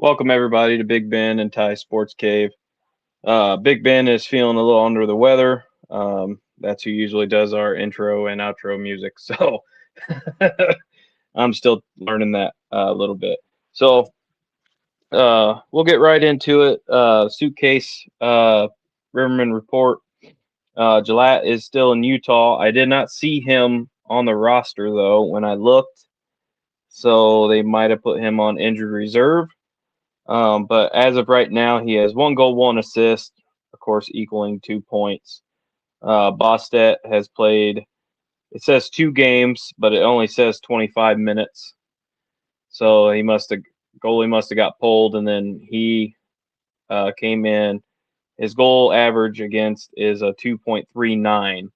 Welcome everybody to Big Ben and Ty Sports Cave. Big Ben is feeling a little under the weather. That's who usually does our intro and outro music. So I'm still learning that a little bit. So we'll get right into it. Suitcase Riverman report. Gillette is still in Utah. I did not see him on the roster though when I looked, so they might have put him on injured reserve. But as of right now, he has 1 goal, 1 assist, of course, equaling 2 points. Bostet has played, it says 2 games, but it only says 25 minutes. So goalie must have got pulled, and then he came in. His goal average against is a 2.39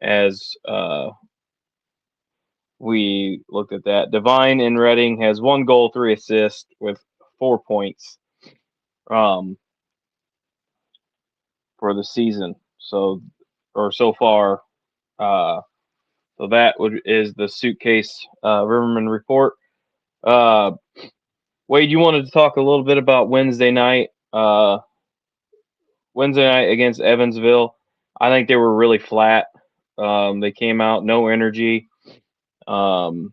as we looked at that. Divine in Reading has 1 goal, 3 assists with 4 points. For the season. So far. So that is the suitcase Riverman report. Wade, you wanted to talk a little bit about Wednesday night. Wednesday night against Evansville. I think they were really flat. They came out no energy, and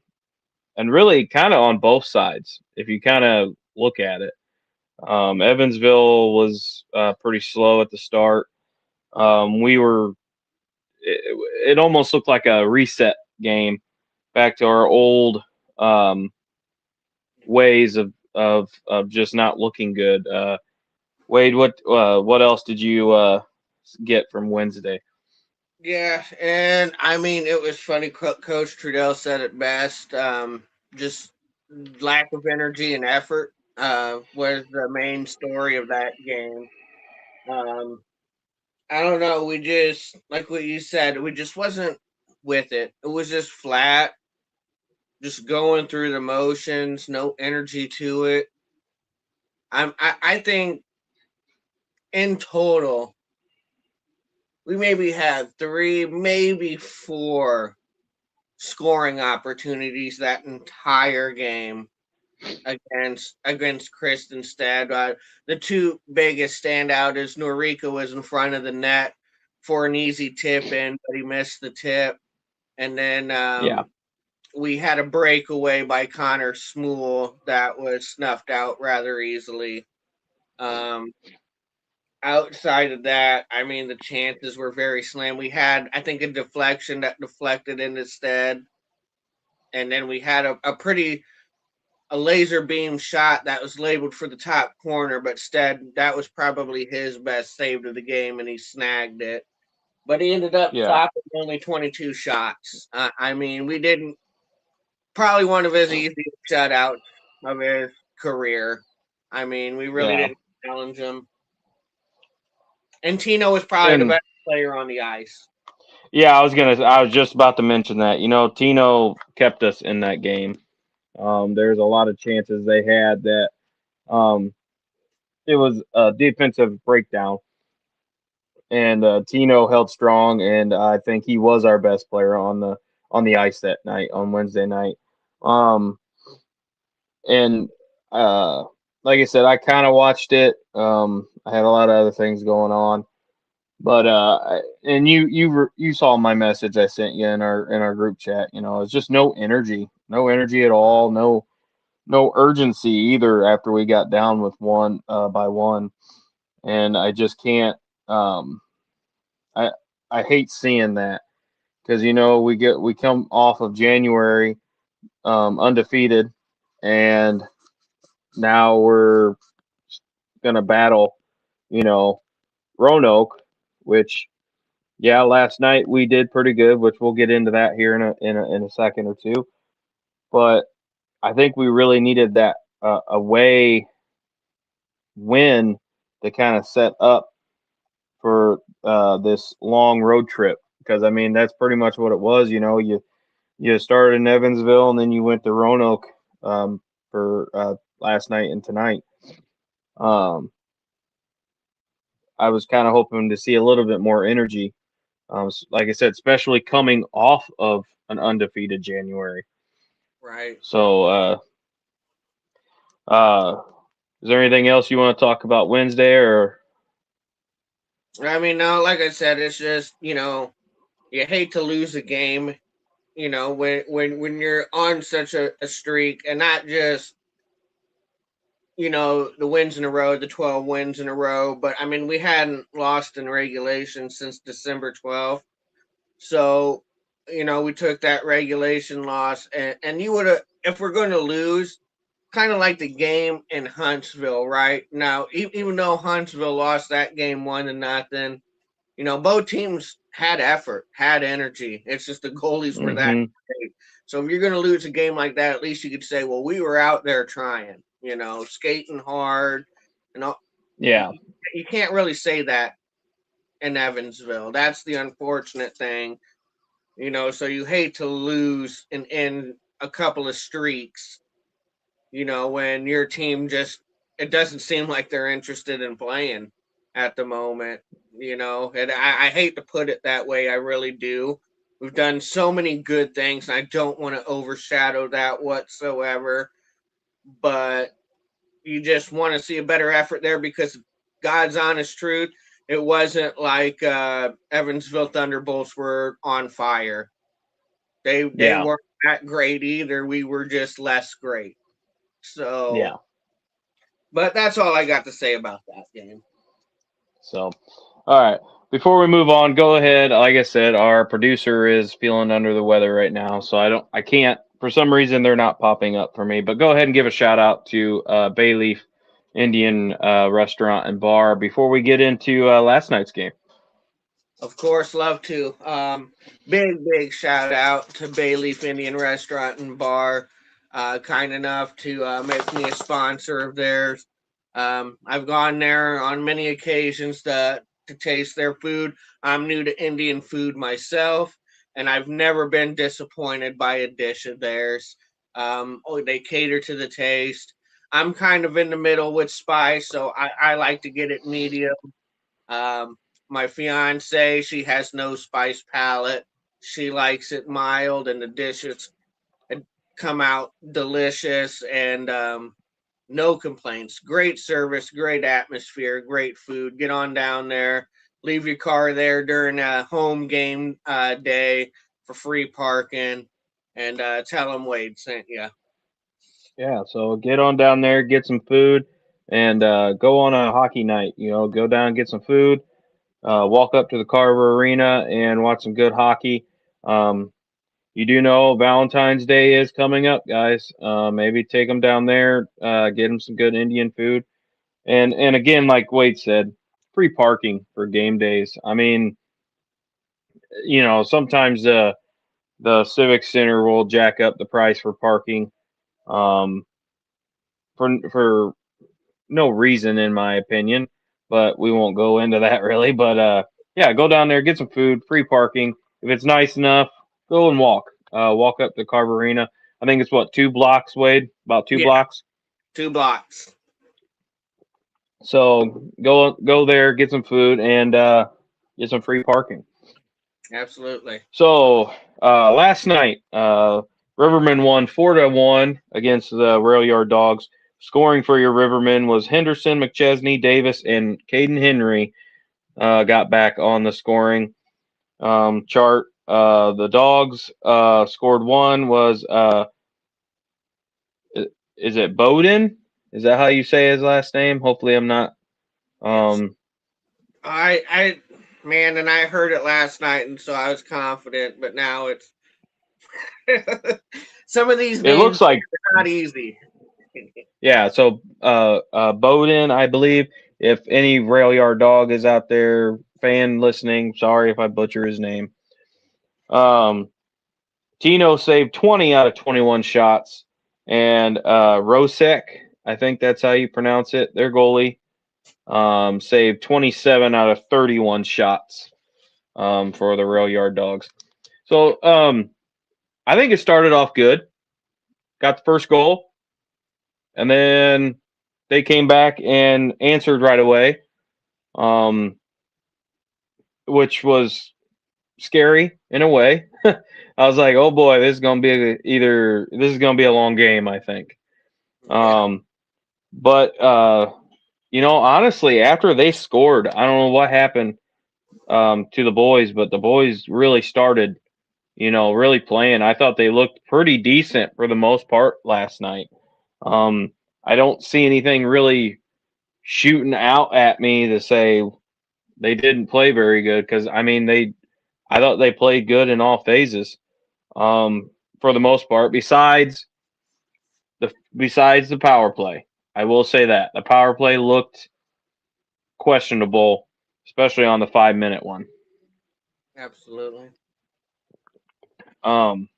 really kind of on both sides. If you kind of look at it, Evansville was pretty slow at the start. We were it almost looked like a reset game back to our old ways of just not looking good. Wade, what else did you get from Wednesday? Yeah, and I mean, it was funny. Coach Trudell said it best. Just lack of energy and effort was the main story of that game. Um, I don't know. We just, like what you said, we just wasn't with it. It was just flat, just going through the motions, no energy to it. I think in total, we maybe had three, maybe four scoring opportunities that entire game against Kristenstad. The two biggest standout is Norika was in front of the net for an easy tip in, but he missed the tip. And then Yeah, we had a breakaway by Connor Smool that was snuffed out rather easily. Um, Outside of that, I mean, the chances were very slim. We had, I think, a deflection that deflected in instead. And then we had a laser beam shot that was labeled for the top corner, but instead that was probably his best save of the game, and he snagged it. But he ended up yeah, stopping only 22 shots. I mean, we didn't probably one of his easiest shutouts of his career. I mean, we really yeah. didn't challenge him. And Tino was probably the And best player on the ice. yeah, I was just about to mention that. Tino kept us in that game. There's a lot of chances they had that um, it was a defensive breakdown, and Tino held strong, and I think he was our best player on the ice that night on Wednesday night. Um, and like I said, I kind of watched it. I had a lot of other things going on, but and you saw my message I sent you in our group chat. It's just no energy at all, no urgency either after we got down with one by one, and I just can't. I I hate seeing that because we come off of January undefeated, and now we're gonna battle, you know, Roanoke, which yeah, last night we did pretty good, which we'll get into that here in a second or two. But I think we really needed that away win to kind of set up for this long road trip because I mean that's pretty much what it was. You started in Evansville and then you went to Roanoke for last night and tonight. Um, I was kind of hoping to see a little bit more energy. Like I said, especially coming off of an undefeated January. Right. So, uh, Is there anything else you want to talk about Wednesday or? I mean, no, like I said, it's just you hate to lose a game. When you're on such a streak, and not just the wins in a row, the 12 wins in a row, but I mean we hadn't lost in regulation since December 12th. So, we took that regulation loss, and you would have, if we're going to lose, kind of like the game in Huntsville, right? Now, even though Huntsville lost that game 1-0, both teams had effort, had energy. It's just the goalies were that Hmm. great. So if you're going to lose a game like that, at least you could say, well, we were out there trying, skating hard. You know, Yeah, you can't really say that in Evansville. That's the unfortunate thing. So you hate to lose in a couple of streaks, when your team just, it doesn't seem like they're interested in playing at the moment, and I hate to put it that way. I really do. We've done so many good things, and I don't want to overshadow that whatsoever, but you just want to see a better effort there because God's honest truth, it wasn't like Evansville Thunderbolts were on fire. They yeah, weren't that great either. We were just less great. So, yeah. but that's all I got to say about that game. So, all right. Before we move on, go ahead. Like I said, our producer is feeling under the weather right now, so I can't. For some reason, they're not popping up for me. But go ahead and give a shout out to Bayleaf Indian Restaurant and Bar before we get into last night's game. Of course, love to. Big shout out to Bayleaf Indian Restaurant and Bar, kind enough to make me a sponsor of theirs. I've gone there on many occasions to taste their food. I'm new to Indian food myself, and I've never been disappointed by a dish of theirs. They cater to the taste. I'm kind of in the middle with spice, so I like to get it medium. Um, my fiance, she has no spice palate. She likes it mild, and the dishes come out delicious, and no complaints. Great service, great atmosphere, great food. Get on down there. Leave your car there during a home game day for free parking, and tell them Wade sent you. Yeah, so get on down there, get some food, and go on a hockey night. Go down, get some food, walk up to the Carver Arena, and watch some good hockey. Um, You do know Valentine's Day is coming up, guys. Maybe take them down there, get them some good Indian food, and again, like Wade said, free parking for game days. I mean, sometimes the Civic Center will jack up the price for parking, um, for no reason, in my opinion. But we won't go into that really. But yeah, go down there, get some food, free parking. If it's nice enough, go and walk. Walk up to Carver Arena. I think it's what, 2 blocks, Wade? About two Yeah, blocks. 2 blocks. So go there, get some food, and get some free parking. Absolutely. So last night, Rivermen won 4-1 against the Rail Yard Dogs. Scoring for your Rivermen was Henderson, McChesney, Davis, and Caden Henry got back on the scoring chart. The Dogs scored one was is it Bowden? Is that how you say his last name? Hopefully, I'm not. It's Um, I man, and I heard it last night, and so I was confident. But now it's some of these it names looks like, are not easy. yeah. So Bowden, I believe. If any Rail Yard Dog is out there, fan listening, sorry if I butcher his name. Um, Tino saved 20 out of 21 shots, and Rosek, I think that's how you pronounce it, their goalie, saved 27 out of 31 shots for the Rail Yard Dogs. So I think it started off good. Got the first goal, and then they came back and answered right away, um, which was scary in a way. I was like, "Oh boy, this is gonna be a long game." I think. Yeah. Um, But honestly, after they scored, I don't know what happened to the boys, but the boys really started, really playing. I thought they looked pretty decent for the most part last night. Um, I don't see anything really shooting out at me to say they didn't play very good because I thought they played good in all phases for the most part. Besides the power play, I will say that the power play looked questionable, especially on the 5 minute one. Absolutely. Um,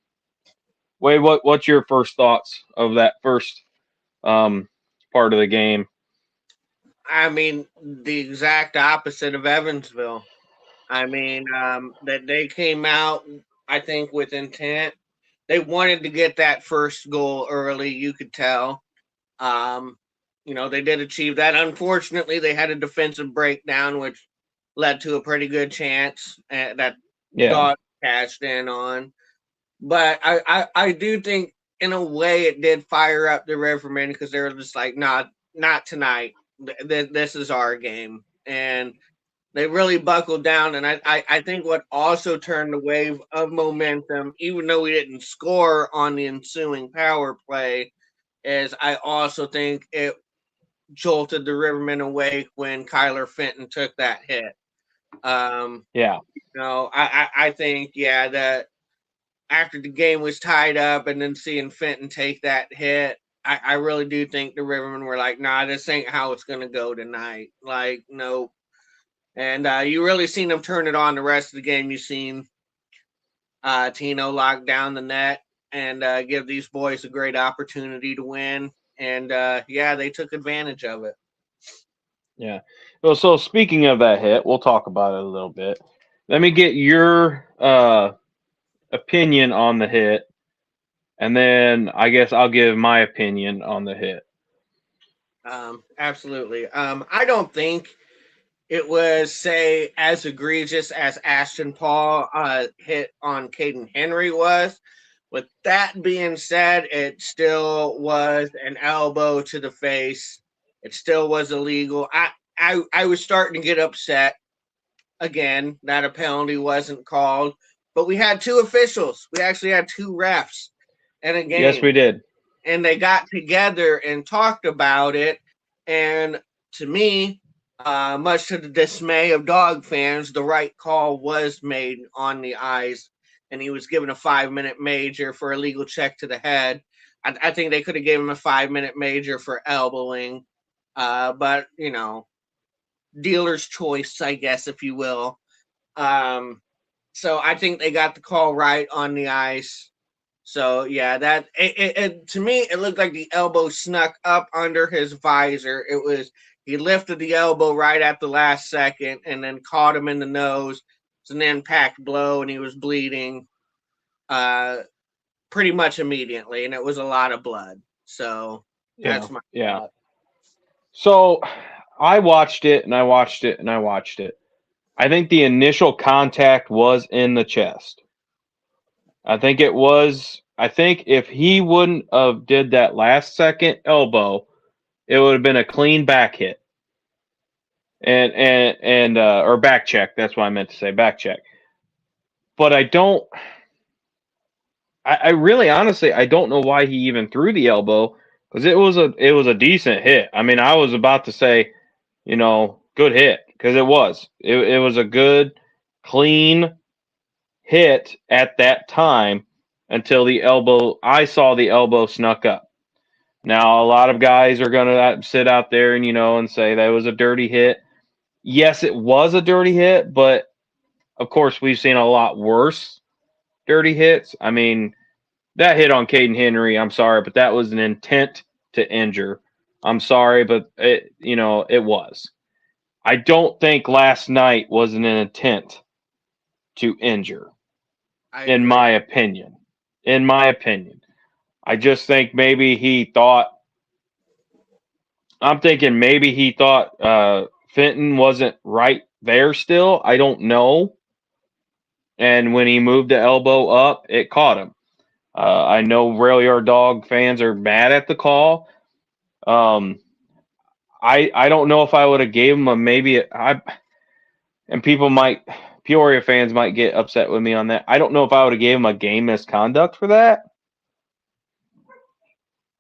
Wade, what's your first thoughts of that first um, part of the game? I mean, the exact opposite of Evansville. I mean, that they came out, I think, with intent. They wanted to get that first goal early. You could tell. Um, they did achieve that. Unfortunately, they had a defensive breakdown, which led to a pretty good chance that Yeah, Dog cashed in on. But I do think, in a way, it did fire up the Rivermen because they were just like, nah, not tonight. This is our game. And they really buckled down. And I think what also turned the wave of momentum, even though we didn't score on the ensuing power play, is I also think it jolted the Rivermen awake when Kyler Fenton took that hit. Um, yeah, I think, yeah, that after the game was tied up and then seeing Fenton take that hit, I really do think the Rivermen were like, nah, this ain't how it's going to go tonight. Like, nope. And you really seen them turn it on the rest of the game. You seen Tino lock down the net and give these boys a great opportunity to win. And yeah, they took advantage of it. yeah. Well, so speaking of that hit, we'll talk about it a little bit. Let me get your opinion on the hit, and then I guess I'll give my opinion on the hit. Absolutely. I don't think it was, say, as egregious as Ashton Paul hit on Caden Henry was. With that being said, it still was an elbow to the face. It still was illegal. I was starting to get upset again that a penalty wasn't called, but we had two officials. We actually had two refs in a Yes, game, we did. and they got together and talked about it. And to me, much to the dismay of dog fans, the right call was made on the ice, and he was given a 5 minute major for a legal check to the head. I think they could have given him a 5 minute major for elbowing, but dealer's choice, I guess, if you will. Um, so I think they got the call right on the ice. So yeah, to me it looked like the elbow snuck up under his visor. It was he lifted the elbow right at the last second and then caught him in the nose. It's an impact blow and he was bleeding uh pretty much immediately and it was a lot of blood. So Yeah, that's my yeah. thought. So I watched it and I watched it and I watched it. I think the initial contact was in the chest. I think it was. I think if he wouldn't have did that last second elbow, it would have been a clean back hit and or back check. That's what I meant to say, back check. But I don't. I really honestly I don't know why he even threw the elbow because it was a decent hit. I mean I was about to say good hit because it was a good clean hit at that time until the elbow. I saw the elbow snuck up. Now a lot of guys are gonna sit out there and and say that was a dirty hit. Yes, it was a dirty hit, but of course we've seen a lot worse dirty hits. I mean that hit on Caden Henry. I'm sorry, but that was an intent to injure. I'm sorry, but it was. I don't think last night was an intent to injure, I in agree. my opinion. In my opinion. I just think maybe he thought I'm thinking maybe he thought Fenton wasn't right there still. I don't know. And when he moved the elbow up, it caught him. I know Rail Yard Dog fans are mad at the call. Um, I don't know if I would have gave him a maybe. And people might Peoria fans might get upset with me on that. I don't know if I would have gave him a game misconduct for that.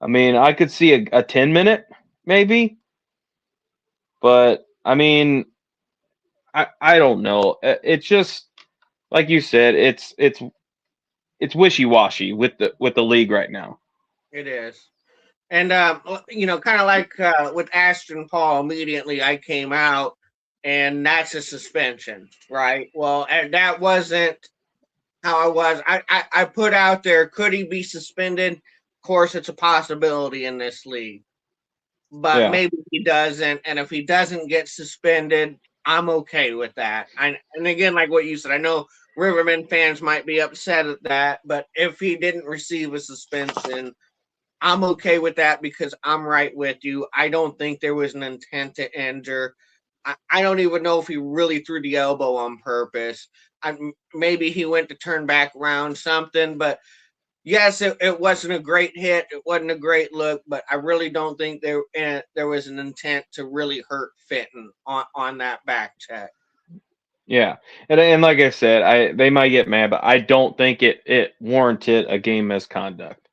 I mean, I could see a 10-minute maybe, but I mean, I don't know. It's just like you said. It's wishy washy with the league right now. It is. And kind of like with Ashton Paul, immediately I came out, and that's a suspension, right? Well, and that wasn't how I was. I put out there, could he be suspended? Of course, it's a possibility in this league, but Yeah, maybe he doesn't. And if he doesn't get suspended, I'm okay with that. And again, like what you said, I know Rivermen fans might be upset at that, but if he didn't receive a suspension, I'm okay with that because I'm right with you. I don't think there was an intent to injure. I don't even know if he really threw the elbow on purpose. Maybe he went to turn back around something, but yes, it wasn't a great hit. It wasn't a great look, but I really don't think there was an intent to really hurt Fenton on that back check. yeah, and like I said, they might get mad, but I don't think it warranted a game misconduct.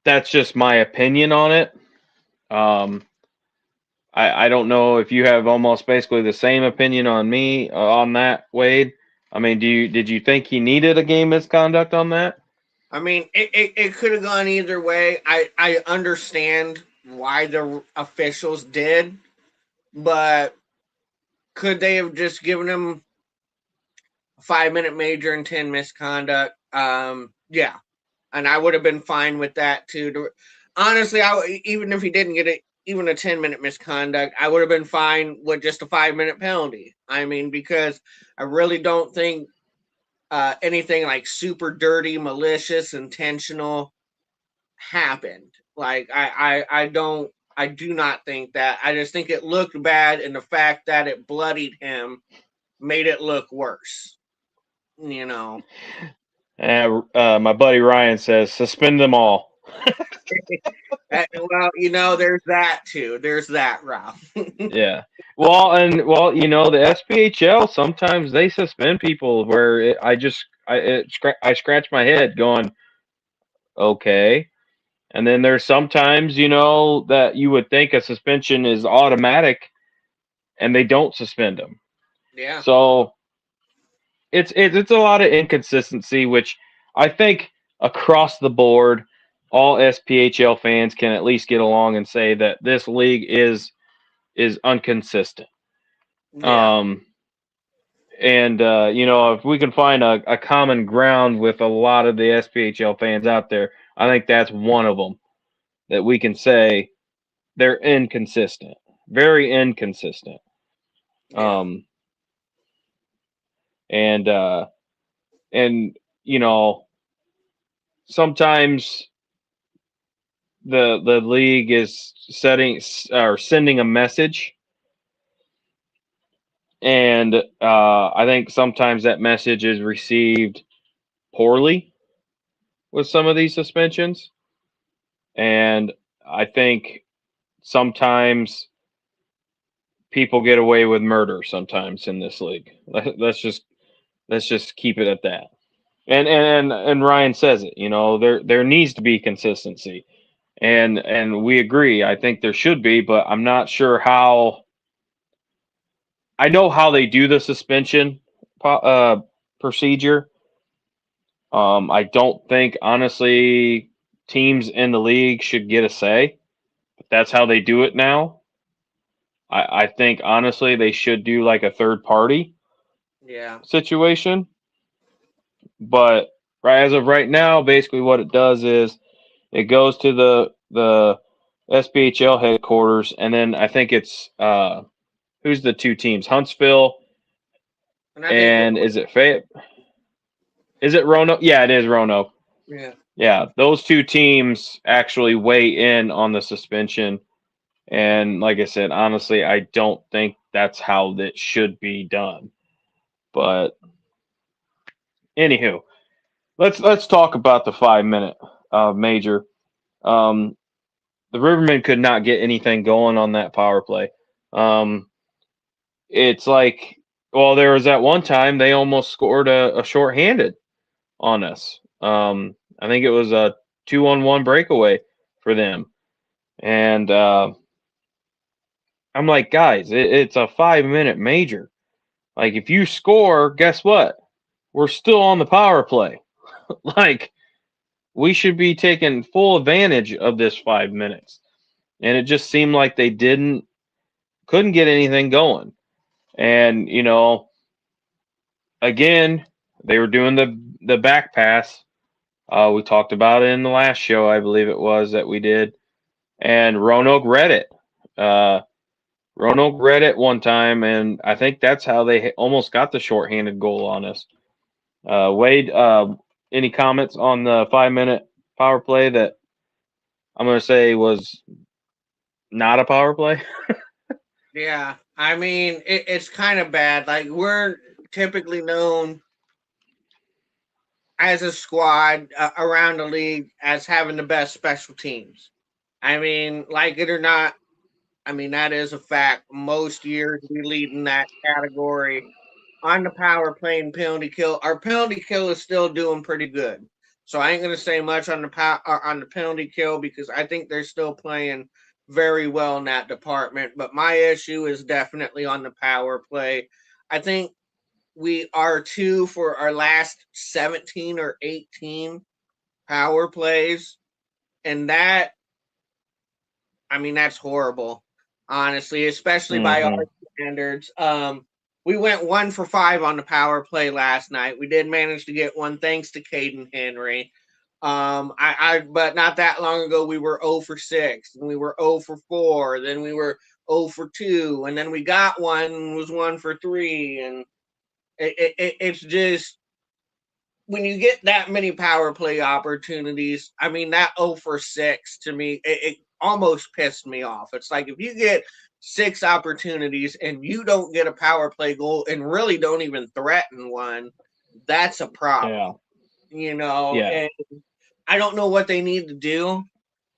That's just my opinion on it. Um, I don't know if you have almost basically the same opinion on me on that, Wade. I mean, did you think he needed a game misconduct on that? I mean, it could have gone either way. I understand why the officials did, but could they have just given him a 5 minute major and 10 misconduct? Yeah, and I would have been fine with that too. Honestly, even if he didn't get it, even a 10 minute misconduct, I would have been fine with just a 5 minute penalty. I mean, because I really don't think anything like super dirty, malicious, intentional happened. Like I do not think that. I just think it looked bad, and the fact that it bloodied him made it look worse. You know. My buddy Ryan says suspend them all. Well, there's that too. There's that, Ralph. Yeah. Well, the SPHL sometimes they suspend people where I scratch my head going, okay. And then there's sometimes, that you would think a suspension is automatic and they don't suspend them. Yeah. So it's a lot of inconsistency, which I think across the board, all SPHL fans can at least get along and say that this league is inconsistent. Yeah. Um, and if we can find a common ground with a lot of the SPHL fans out there, I think that's one of them that we can say they're inconsistent, very inconsistent. Yeah. Um, and uh, and you know sometimes the league is setting or sending a message, and I think sometimes that message is received poorly with some of these suspensions, and I think sometimes people get away with murder sometimes in this league. Let's just keep it at that. And Ryan says it. There needs to be consistency, and we agree. I think there should be, but I'm not sure how. I know how they do the suspension procedure. I don't think honestly teams in the league should get a say, but that's how they do it now. I think honestly they should do like a third party Yeah. situation, but right as of right now, basically what it does is it goes to the SPHL headquarters, and then I think it's who's the two teams? Huntsville And I think and is it Fayette? Is it Roanoke? Yeah, it is Roanoke. yeah. Yeah, those two teams actually weigh in on the suspension. And like I said, honestly, I don't think that's how that should be done. But anywho, let's talk about the 5 minute major. Um, the Rivermen could not get anything going on that power play. Um, it's like, well, there was that one time they almost scored a shorthanded on us. I think it was a 2-on-1 breakaway for them, and I'm like, guys, it's a 5-minute major. Like, if you score, guess what? We're still on the power play. Like, we should be taking full advantage of this 5 minutes. And it just seemed like they couldn't get anything going. And, again, they were doing the back pass. We talked about it in the last show, I believe it was, that we did. And Roanoke read it. Uh, Roanoke read it one time, and I think that's how they almost got the shorthanded goal on us. Wade, any comments on the 5-minute power play that I'm going to say was not a power play? Yeah, I mean it's kind of bad. Like we're typically known as a squad around the league as having the best special teams. I mean, like it or not, I mean that is a fact. Most years we lead in that category on the power play and penalty kill. Our penalty kill is still doing pretty good. So I ain't gonna say much on on the penalty kill because I think they're still playing very well in that department. But my issue is definitely on the power play. I think we are two for our last 17 or 18 power plays, and that I mean that's horrible, honestly, especially by Mm-hmm. our standards. We went 1 for 5 on the power play last night. We did manage to get one thanks to Caden Henry. But not that long ago we were 0 for 6, and we were 0 for 4, then we were 0 for 2, and then we got one was 1 for 3, and it's just when you get that many power play opportunities, I mean that 0 for 6 to me, it almost pissed me off. It's like if you get 6 opportunities and you don't get a power play goal and really don't even threaten one, that's a problem. Yeah. Yeah. And I don't know what they need to do.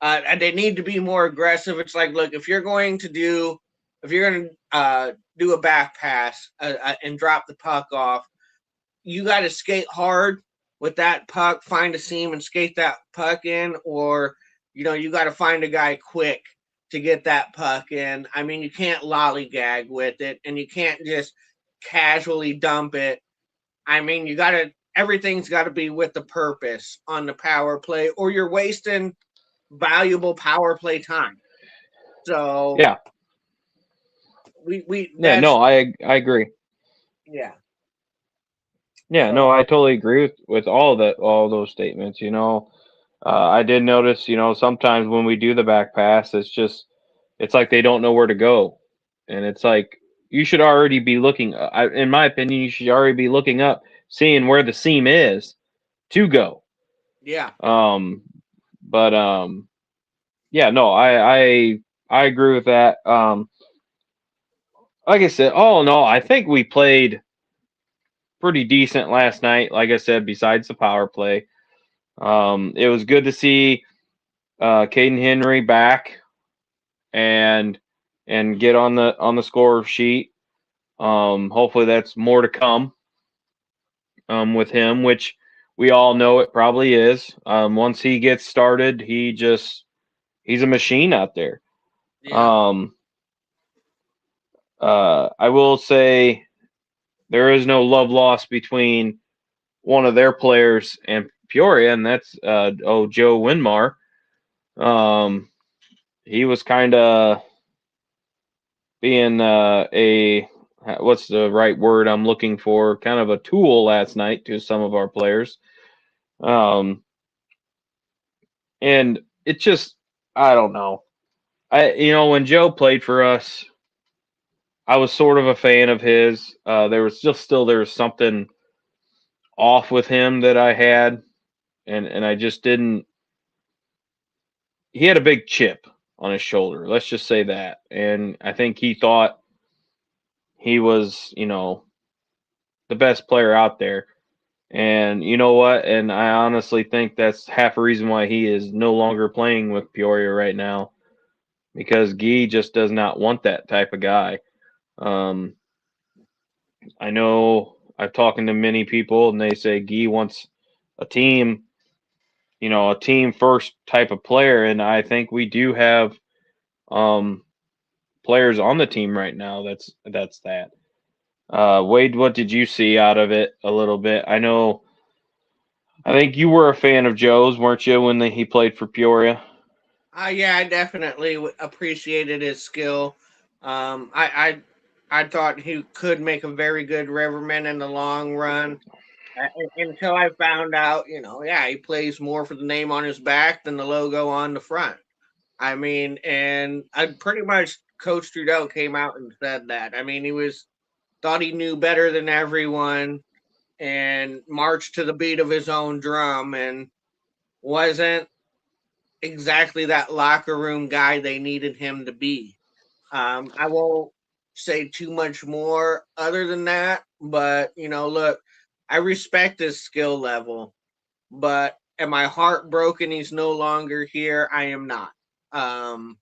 And they need to be more aggressive. It's like, look, if you're going to do a back pass and drop the puck off, you got to skate hard with that puck, find a seam and skate that puck in, or you got to find a guy quick to get that puck in. I mean, you can't lollygag with it, and you can't just casually dump it. I mean, everything's got to be with the purpose on the power play, or you're wasting valuable power play time. So Yeah. we Yeah. that's No, I agree. yeah. Yeah. So No, I totally agree with all those statements. I did notice. Sometimes when we do the back pass, it's like they don't know where to go, and it's like you should already be looking. In my opinion, you should already be looking up, seeing where the seam is to go. yeah, Um, but yeah, no, I agree with that. Like I said, all in all, I think we played pretty decent last night. Like I said, besides the power play, it was good to see Caden Henry back and get on the score sheet. Hopefully, that's more to come with him, which we all know it probably is. Once he gets started, he's a machine out there. yeah, Um, I will say there is no love lost between one of their players and Peoria, and that's Joe Winmar. Um, he was kind of being a what's the right word I'm looking for? Kind of a tool last night to some of our players. Um, and it just I don't know. When Joe played for us, I was sort of a fan of his. There was something off with him that I had, and I just didn't. He had a big chip on his shoulder. Let's just say that, and I think he thought he was, the best player out there. And you know what? And I honestly think that's half a reason why he is no longer playing with Peoria right now. because Guy just does not want that type of guy. Um, I know I've talking to many people, and they say Guy wants a team, a team first type of player, and I think we do have um, players on the team right now. That's that. Wade, what did you see out of it a little bit? I think you were a fan of Joe's, weren't you, when he played for Peoria? Yeah, I definitely appreciated his skill. I thought he could make a very good Riverman in the long run. Until I found out, yeah, he plays more for the name on his back than the logo on the front. I mean, and I pretty much Coach Trudeau came out and said that. I mean, he was thought he knew better than everyone and marched to the beat of his own drum and wasn't exactly that locker room guy they needed him to be. I won't say too much more other than that, but look, I respect his skill level, but am I heartbroken he's no longer here? I am not. Um,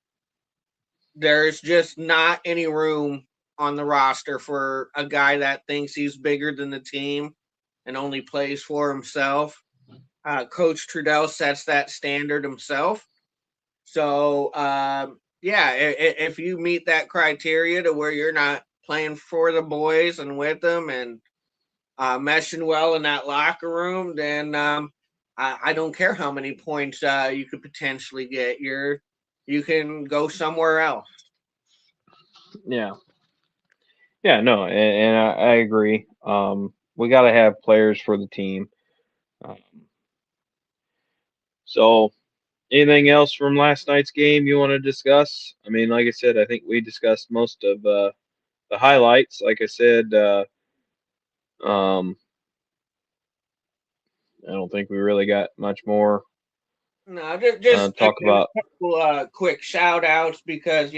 there's just not any room on the roster for a guy that thinks he's bigger than the team and only plays for himself. Coach Trudell sets that standard himself. So, yeah, if you meet that criteria to where you're not playing for the boys and with them and meshing well in that locker room, then I don't care how many points you could potentially get. You can go somewhere else. Yeah, yeah, no, and I agree. We got to have players for the team. Um, so, anything else from last night's game you want to discuss? I mean, like I said, I think we discussed most of the highlights. Like I said, um, I don't think we really got much more No, just talk again about. a couple quick shout outs because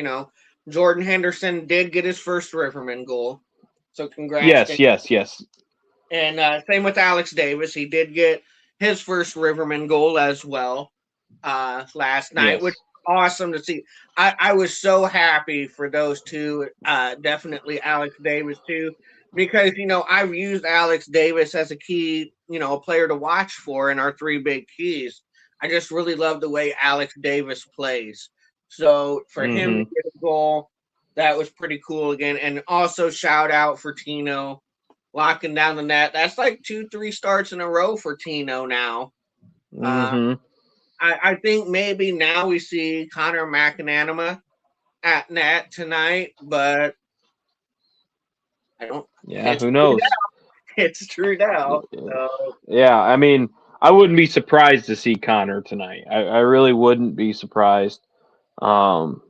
Jordan Henderson did get his first Riverman goal, so congrats to Yes, him. yes, yes. And same with Alex Davis, he did get his first Riverman goal as well last night, which Yes. is awesome to see. I was so happy for those two, definitely Alex Davis too, because I've used Alex Davis as a key, a player to watch for in our three big keys. I just really love the way Alex Davis plays. So for him to Mm-hmm. get a goal, that was pretty cool again. And also shout out for Tino locking down the net. That's like 2, 3 starts in a row for Tino now. Uh, Mm-hmm. I think maybe now we see Connor McAnanama at net tonight, but I don't. Yeah, It's who knows? it's true now. So Yeah, I mean, I wouldn't be surprised to see Connor tonight. I really wouldn't be surprised. Um,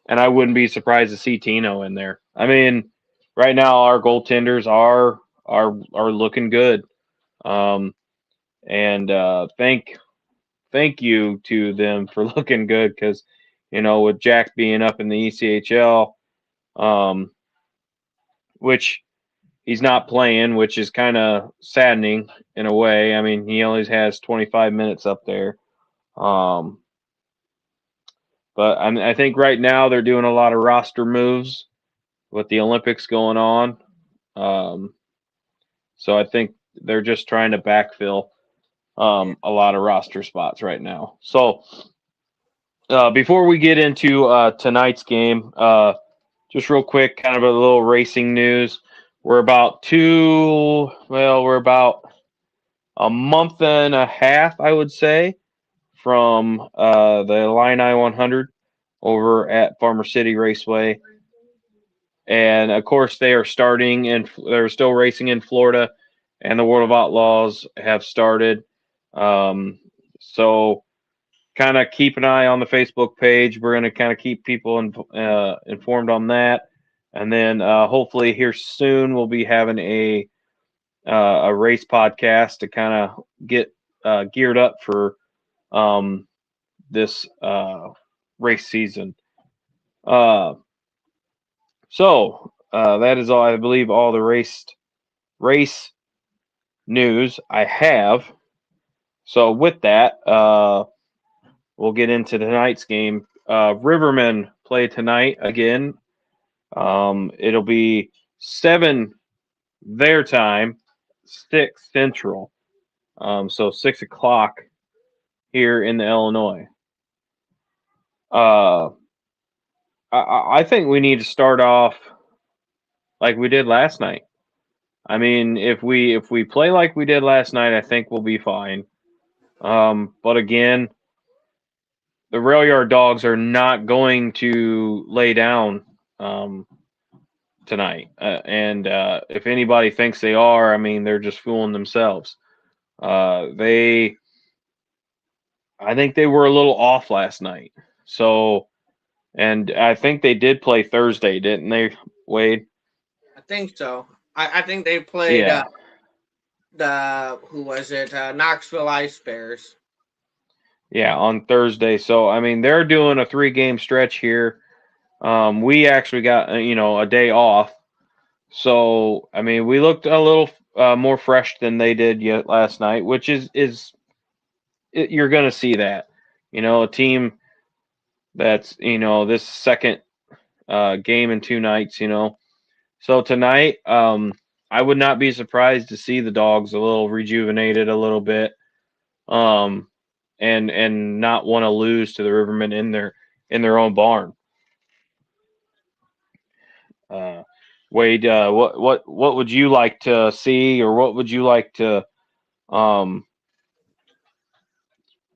and I wouldn't be surprised to see Tino in there. I mean, right now our goaltenders are looking good. Um, and thank you to them for looking good because with Jack being up in the ECHL, um, which he's not playing, which is kind of saddening in a way. I mean, he only has 25 minutes up there. Um, but I think right now they're doing a lot of roster moves with the Olympics going on. Um, so I think they're just trying to backfill yeah, a lot of roster spots right now. So before we get into tonight's game, just real quick, kind of a little racing news. We're about a month and a half, I would say, from the Illini 100 over at Farmer City Raceway. And of course, they're still racing in Florida, and the World of Outlaws have started. Um, so, kind of keep an eye on the Facebook page. We're going to kind of keep people informed on that. And then hopefully, here soon, we'll be having a race podcast to kind of get geared up for um, this race season. Uh, that is all I believe all the race news I have. So with that, we'll get into tonight's game. Rivermen play tonight again. It'll be 7 their time, 6 Central. So 6 o'clock here in the Illinois. Uh, I think we need to start off like we did last night. I mean, if we play like we did last night, I think we'll be fine. But again, the rail yard dogs are not going to lay down um, tonight. And if anybody thinks they are, I mean, they're just fooling themselves. They, I think they were a little off last night. So, and I think they did play Thursday, didn't they, Wade? I think so. I think they played Yeah, the who was it? Knoxville Ice Bears. yeah, on Thursday. So, I mean, they're doing a 3 game stretch here. We actually got, a day off. So, I mean, we looked a little more fresh than they did yet last night, which you're going to see that. A team that's, this second game in 2 nights. So tonight, I would not be surprised to see the dogs a little rejuvenated a little bit, um, and not want to lose to the Rivermen in their own barn. Uh, Wade, what would you like to see, or what would you like to um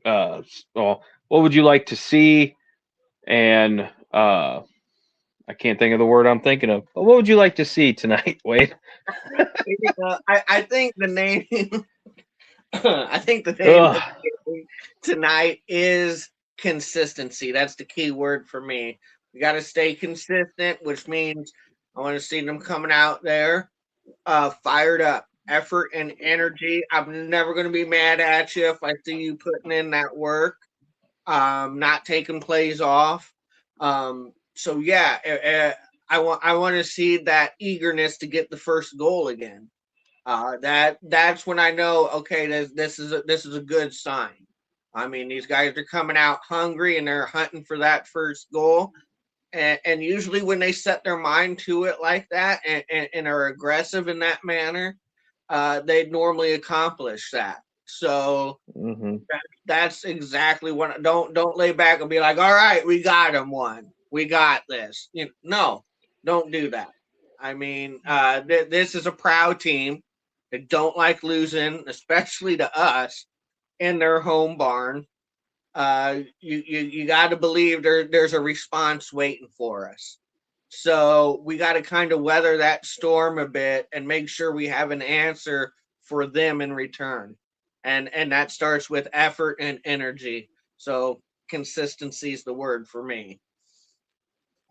well, what would you like to see? And I can't think of the word I'm thinking of. But what would you like to see tonight, Wade? I think the name. I think the name of Ugh. the game tonight is consistency. That's the key word for me. We got to stay consistent, which means I want to see them coming out there fired up, effort and energy. I'm never going to be mad at you if I see you putting in that work, not taking plays off. So yeah, I want to see that eagerness to get the first goal again. That's when I know, okay, this is a good sign. I mean, these guys are coming out hungry and they're hunting for that first goal. And usually when they set their mind to it like that and are aggressive in that manner, they normally accomplish that. So Hmm. that's exactly what. Don't lay back and be like, all right, we got him one, we got this. No, don't do that. I mean, this is a proud team that don't like losing, especially to us in their home barn. You got to believe there's a response waiting for us. So we got to kind of weather that storm a bit and make sure we have an answer for them in return. And that starts with effort and energy. So consistency is the word for me.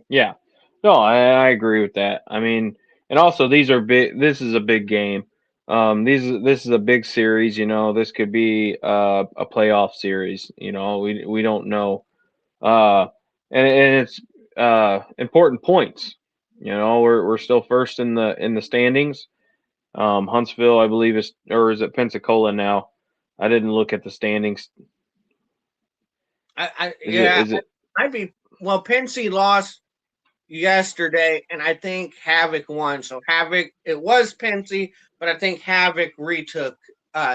Yeah. No, I agree with that. I mean, and also these are big. This is a big game. This is a big series. This could be a playoff series. We don't know. Uh, and it's important points. We're still first in the standings. Huntsville, I believe, or is it Pensacola now? I didn't look at the standings. I Is it? yeah, Is it? I'd be well. Pensy lost yesterday, and I think Havoc won. So Havoc, it was Pensy, but I think Havoc retook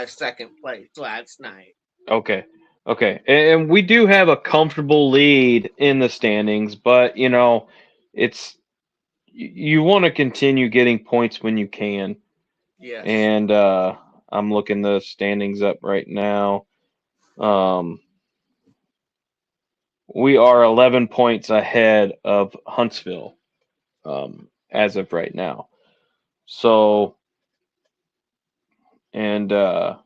second place last night. Okay. Okay. And we do have a comfortable lead in the standings, but it's you want to continue getting points when you can. Yes. And I'm looking the standings up right now. Um, we are 11 points ahead of Huntsville as of right now. So, and so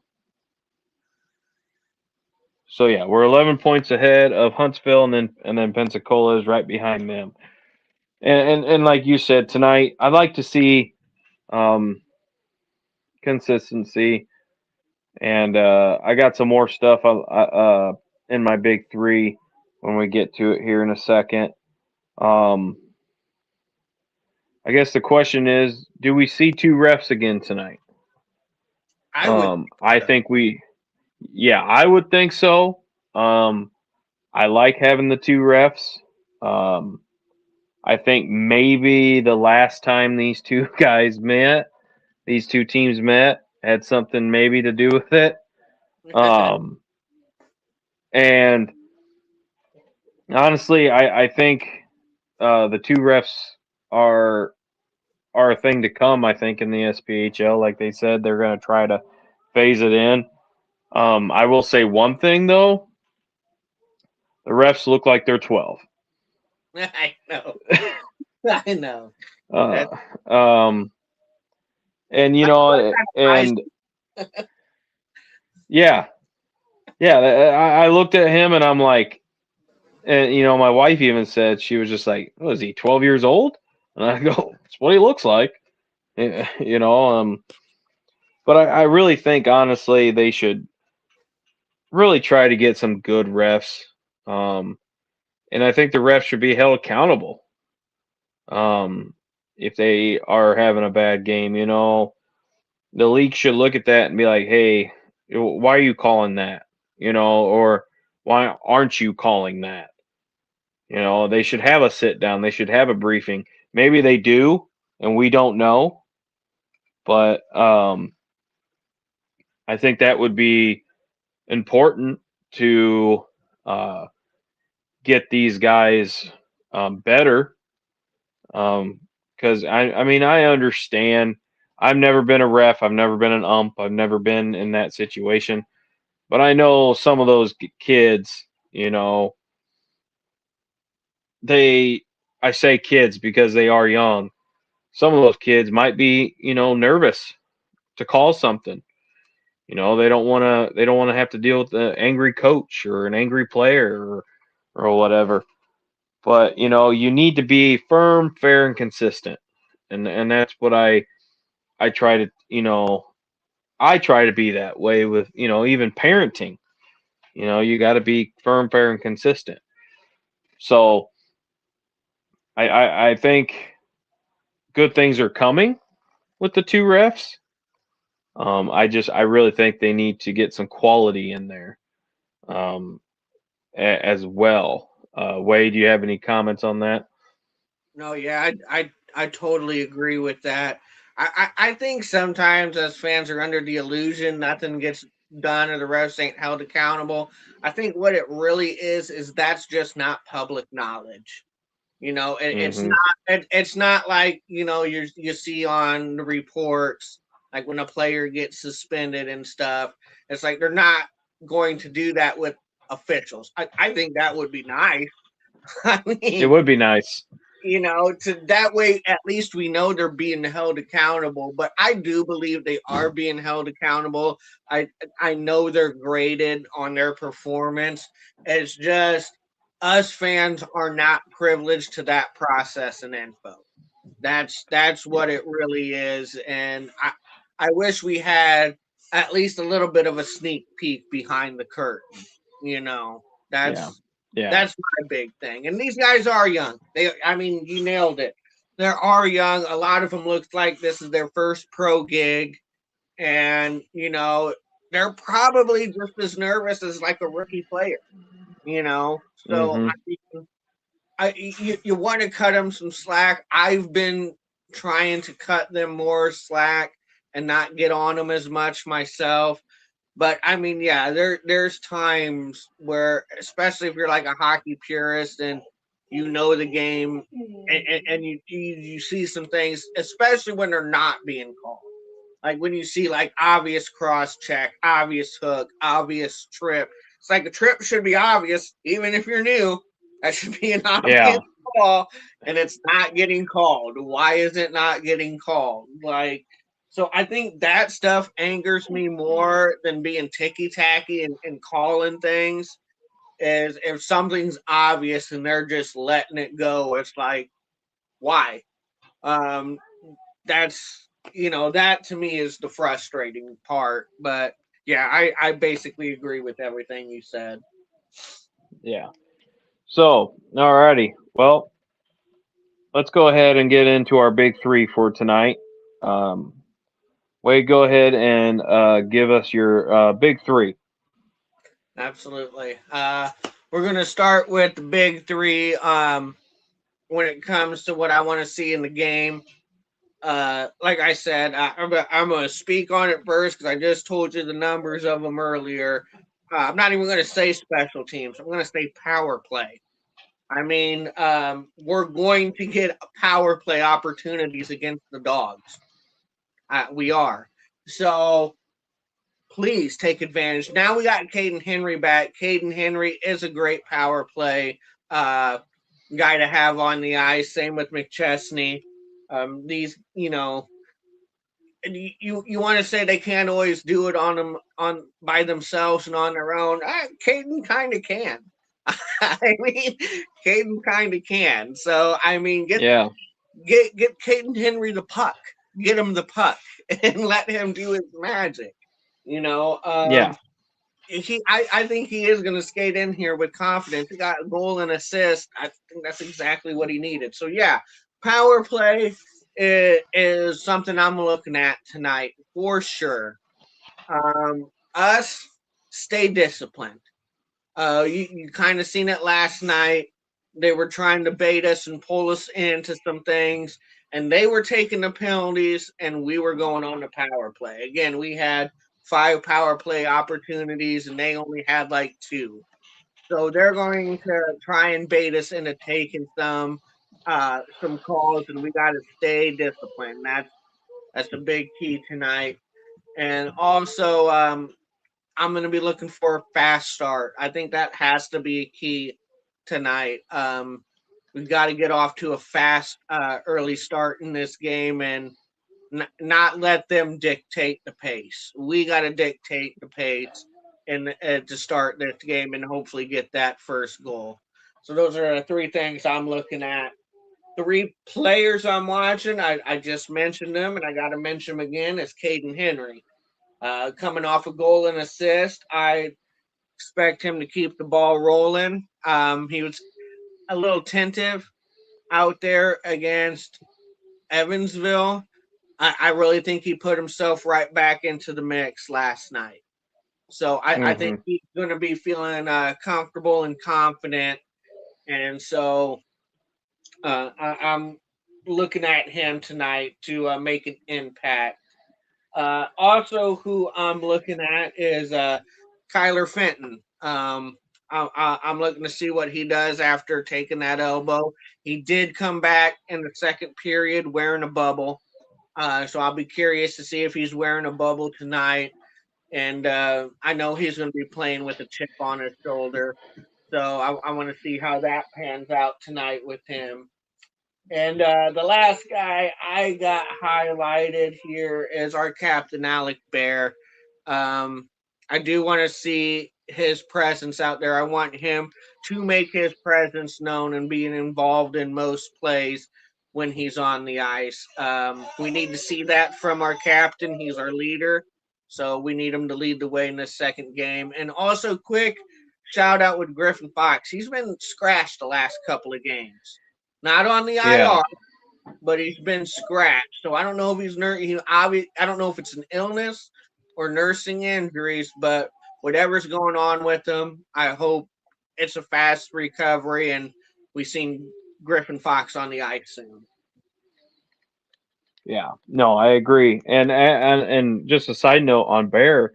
yeah, we're 11 points ahead of Huntsville, and then Pensacola is right behind them. And like you said tonight, I'd like to see um, consistency, and I got some more stuff in my big three when we get to it here in a second. Um, I guess the question is, do we see 2 refs again tonight? I would I so. think we, yeah, I would think so. Um, I like having the two refs. Um, I think maybe the last time these two these two teams met, had something maybe to do with it. Um, and honestly, I think the two refs are are a thing to come. I think in the SPHL, like they said, they're going to try to phase it in. I will say one thing though: the refs look like they're 12. I know. I know. Uh, That's um, and I like that and yeah, yeah. I looked at him and I'm like, and my wife even said she was just like, "Oh, is he 12 years old?" And I go, "It's what he looks like." Eh, You know, um, but I really think honestly they should really try to get some good refs. Um, and I think the refs should be held accountable. Um, if they are having a bad game, the league should look at that and be like, "Hey, why are you calling that?" Or why aren't you calling that? They should have a sit down. They should have a briefing. Maybe they do, and we don't know. But I think that would be important to uh, get these guys better. Because I mean, I understand. I've never been a ref. I've never been an ump. I've never been in that situation. But I know some of those kids. They. I say kids because they are young. Some of those kids might be, nervous to call something. They don't want to. They don't want to have to deal with an angry coach or an angry player or whatever. But you need to be firm, fair, and consistent, and that's what I try to I try to be that way with even parenting. You got to be firm, fair, and consistent. So I think good things are coming with the two refs. I really think they need to get some quality in there um, as well. Wade, do you have any comments on that? no, yeah, I totally agree with that. I think sometimes as fans are under the illusion nothing gets done or the refs ain't held accountable. I think what it really is that's just not public knowledge. It's Hmm. not. It's not like you see on the reports, like when a player gets suspended and stuff. It's like they're not going to do that with officials. I think that would be nice. I It mean, would be nice. to that way at least we know they're being held accountable. But I do believe they are being held accountable. I know they're graded on their performance. It's just us fans are not privileged to that process and info. That's what Yeah, it really is. And I wish we had at least a little bit of a sneak peek behind the curtain. You know, yeah, that's yeah, that's my big thing. And these guys are young. I mean, you nailed it. They are young. A lot of them looks like this is their first pro gig, and they're probably just as nervous as like a rookie player. So hmm, I mean, you want to cut them some slack. I've been trying to cut them more slack and not get on them as much myself. But I mean, yeah, there's times where, especially if you're like a hockey purist and you know the game, and you see some things, especially when they're not being called. Like when you see like obvious cross check, obvious hook, obvious trip. It's like a trip should be obvious, even if you're new. That should be an obvious yeah, call, and it's not getting called. Why is it not getting called? Like, so I think that stuff angers me more than being ticky tacky and calling things. Is if something's obvious and they're just letting it go, it's like, why? Um, that's that to me is the frustrating part. But yeah, I basically agree with everything you said. yeah. So, alrighty. Well, let's go ahead and get into our big three for tonight. Um, Wade, go ahead and give us your big three. Absolutely. we're gonna start with the big three. When it comes to what I want to see in the game, like I said, I'm gonna speak on it first because I just told you the numbers of them earlier. I'm not even gonna say special teams. I'm gonna say power play. I mean, we're going to get power play opportunities against the dogs. We are. So please take advantage. Now we got Caden Henry back. Caden Henry is a great power play uh, guy to have on the ice. Same with McChesney. These, you want to say they can't always do it on them on by themselves and on their own. Caden kind of can. I mean, Caden kind of can. So I mean, Yeah. get Caden Henry the puck. Get him the puck and let him do his magic. You know, Yeah. I think he is going to skate in here with confidence. He got a goal and assist. I think that's exactly what he needed. So yeah, power play is something I'm looking at tonight for sure. Us stay disciplined. You kind of seen it last night. They were trying to bait us and pull us into some things, and they were taking the penalties, and we were going on the power play. Again, we had 5 power play opportunities, and they only had like 2. So they're going to try and bait us into taking some calls, and we got to stay disciplined. That's a big key tonight. And also, I'm going to be looking for a fast start. I think that has to be a key tonight. We've got to get off to a fast early start in this game and not let them dictate the pace. We got to dictate the pace and to start this game and hopefully get that first goal. So those are the 3 things I'm looking at. 3 players I'm watching. I just mentioned them, and I got to mention them again. Is Caden Henry. Coming off a goal and assist, I expect him to keep the ball rolling. He was a little tentative out there against Evansville. I really think he put himself right back into the mix last night. So I think Hmm. he's going to be feeling comfortable and confident. And so I'm looking at him tonight to make an impact. Also, who I'm looking at is Kyler Fenton. I'm looking to see what he does after taking that elbow. He did come back in the second period wearing a bubble. So I'll be curious to see if he's wearing a bubble tonight. And I know he's going to be playing with a chip on his shoulder. So I want to see how that pans out tonight with him. And the last guy I got highlighted here is our captain, Alec Bear. Um, I do want to see his presence out there. I want him to make his presence known and being involved in most plays when he's on the ice. We need to see that from our captain. He's our leader. So we need him to lead the way in this second game. And also, quick shout out with Griffin Fox. He's been scratched the last couple of games. Not on the Yeah. IR, but he's been scratched. So I don't know if I don't know if it's an illness or nursing injuries, but whatever's going on with him, I hope it's a fast recovery and we seen Griffin Fox on the ice soon. Yeah. No, I agree. And just a side note on Bear,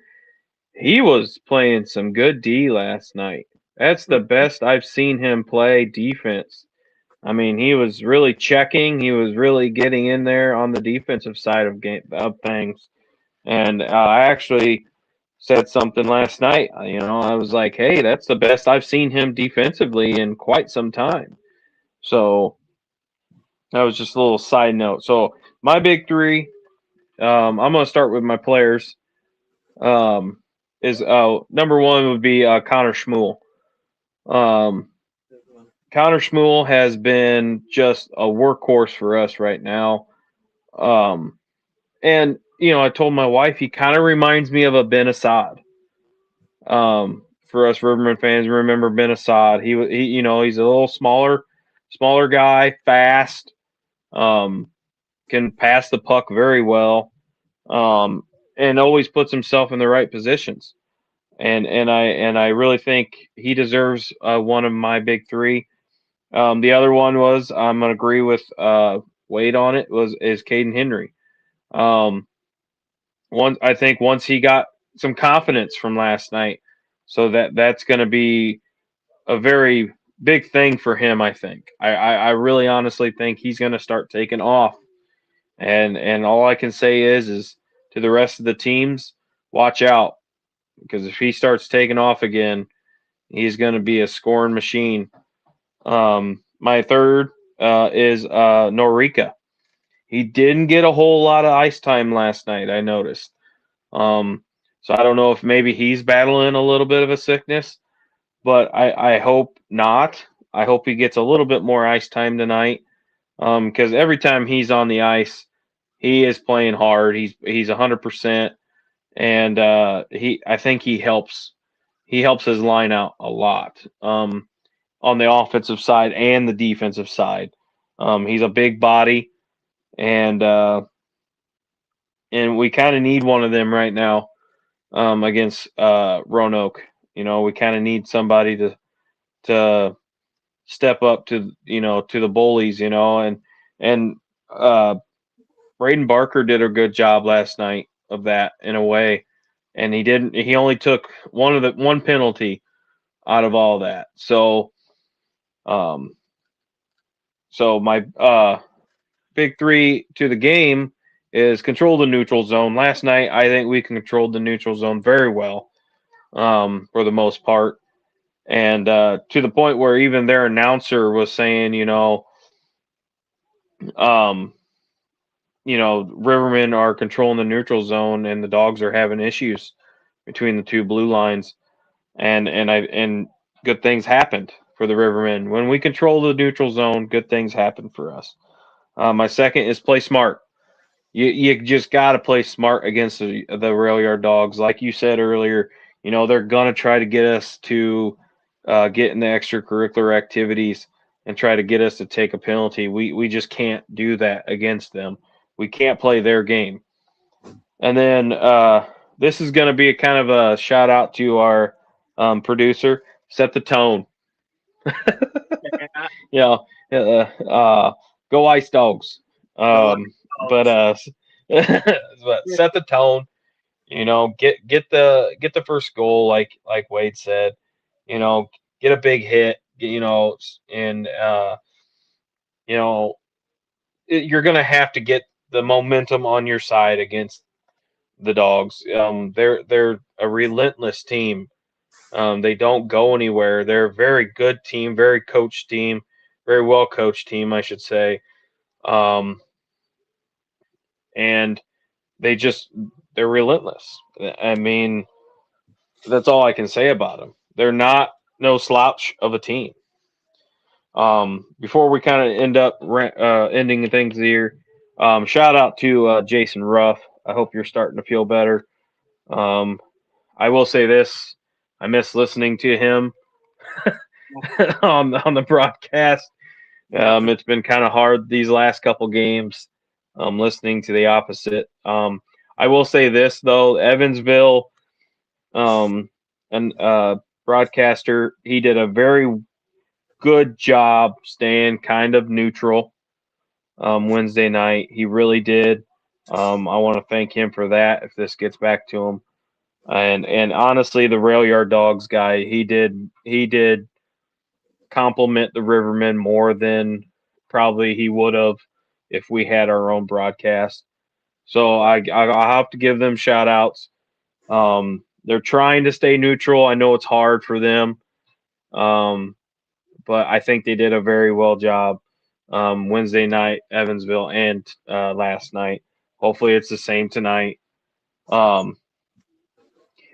he was playing some good D last night. That's the best I've seen him play defense. I mean, he was really checking. He was really getting in there on the defensive side of things. And I actually said something last night. I was like, "Hey, that's the best I've seen him defensively in quite some time." So that was just a little side note. So my big three. I'm gonna start with my players. Is Number one would be Connor Schmuel. Um, Connor Schmuel has been just a workhorse for us right now. And I told my wife he kind of reminds me of a Ben Assad. For us Riverman fans, remember Ben Assad? He's a little smaller guy, fast, um, can pass the puck very well, and always puts himself in the right positions. and I really think he deserves one of my big three. The other one was I'm gonna agree with Wade on it was is Caden Henry. Um, I think once he got some confidence from last night, so that's going to be a very big thing for him. I think I really honestly think he's going to start taking off, and all I can say is to the rest of the teams, watch out because if he starts taking off again, he's going to be a scoring machine. My third is Norika. He didn't get a whole lot of ice time last night. I noticed. Um, so I don't know if maybe he's battling a little bit of a sickness, but I hope not. I hope he gets a little bit more ice time tonight. Because every time he's on the ice, he is playing hard. He's 100%, and he I think he helps his line out a lot. On the offensive side and the defensive side. He's a big body, and and we kind of need one of them right now against Roanoke. We kind of need somebody to step up to to the bullies. And uh, Braden Barker did a good job last night of that in a way, and he didn't. He only took one penalty out of all that. Um, so my big three to the game is control the neutral zone. Last night, I think we controlled the neutral zone very well for the most part. And to the point where even their announcer was saying, um, Rivermen are controlling the neutral zone, and the Dogs are having issues between the two blue lines, and good things happened for the Rivermen when we control the neutral zone. Good things happen for us. My second is play smart. You just got to play smart against the rail yard dogs. Like you said earlier, they're gonna try to get us to get in the extracurricular activities and try to get us to take a penalty. We just can't do that against them. We can't play their game. And then this is going to be a kind of a shout out to our producer. Set the tone. Yeah, You know, go Ice Dogs. go on, But dogs. but set the tone. Get the first goal, like Wade said. Get a big hit. And you know, you're gonna have to get the momentum on your side against the Dogs. They're a relentless team. They don't go anywhere. They're a very good team, very coached team, very well coached team, I should say. Um, and they're relentless. I mean, that's all I can say about them. They're not no slouch of a team. Before we kind of end up ending things here, shout out to Jason Ruff. I hope you're starting to feel better. Um, I will say this: I miss listening to him on the broadcast. Definitely. It's been kind of hard these last couple games, listening to the opposite. I will say this though: Evansville, um, and broadcaster, he did a very good job staying kind of neutral Wednesday night. He really did. I want to thank him for that. If this gets back to him, and honestly, the rail yard dogs guy, he did compliment the Rivermen more than probably he would have if we had our own broadcast. So I have to give them shout outs. They're trying to stay neutral. I know it's hard for them, um, but I think they did a very well job Wednesday night, Evansville, and last night. Hopefully, it's the same tonight. Um,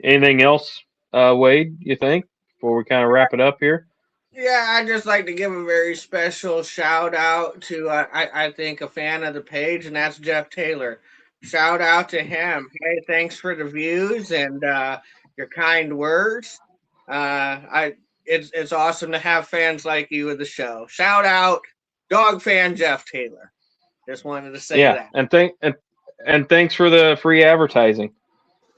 Anything else, Wade? You think before we kind of wrap it up here? Yeah, I'd just like to give a very special shout out to I think a fan of the page, and that's Jeff Taylor. Shout out to him. Hey, thanks for the views and your kind words. I it's awesome to have fans like you with the show. Shout out, dog fan Jeff Taylor. Just wanted to say Yeah, that. and thanks for the free advertising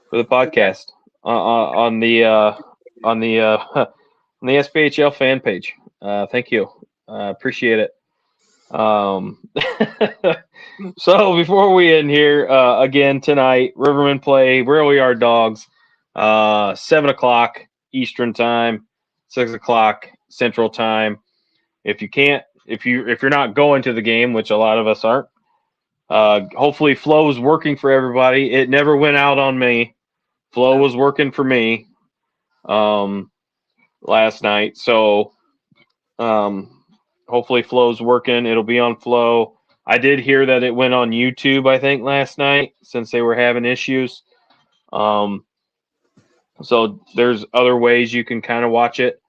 for the Yeah, podcast. on on the SPHL fan page. Thank you. Appreciate it. Um, so before we end here, again tonight, Rivermen play Where We Are Dogs, 7 o'clock Eastern time, 6 o'clock Central time. If you can't, if you're not going to the game, which a lot of us aren't, hopefully Flow is working for everybody. It never went out on me. Flow was working for me um, last night, so hopefully Flow's working. It'll be on Flow. I did hear that it went on YouTube, I think, last night since they were having issues. Um, so there's other ways you can kind of watch it.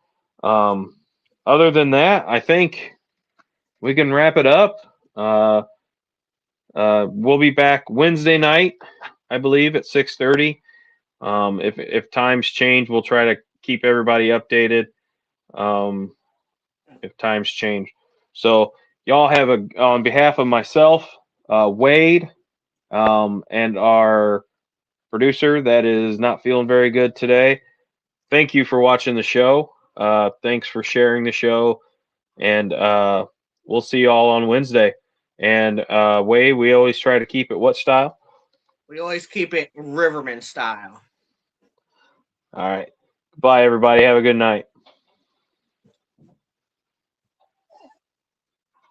Um, other than that, I think we can wrap it up. We'll be back Wednesday night, I believe, at 6:30. If times change, we'll try to keep everybody updated. Um, if times change, so y'all have on behalf of myself, Wade, and our producer that is not feeling very good today. Thank you for watching the show. Thanks for sharing the show, and we'll see you all on Wednesday. And Wade, we always try to keep it what style? We always keep it Riverman style. All right. Bye, everybody. Have a good night.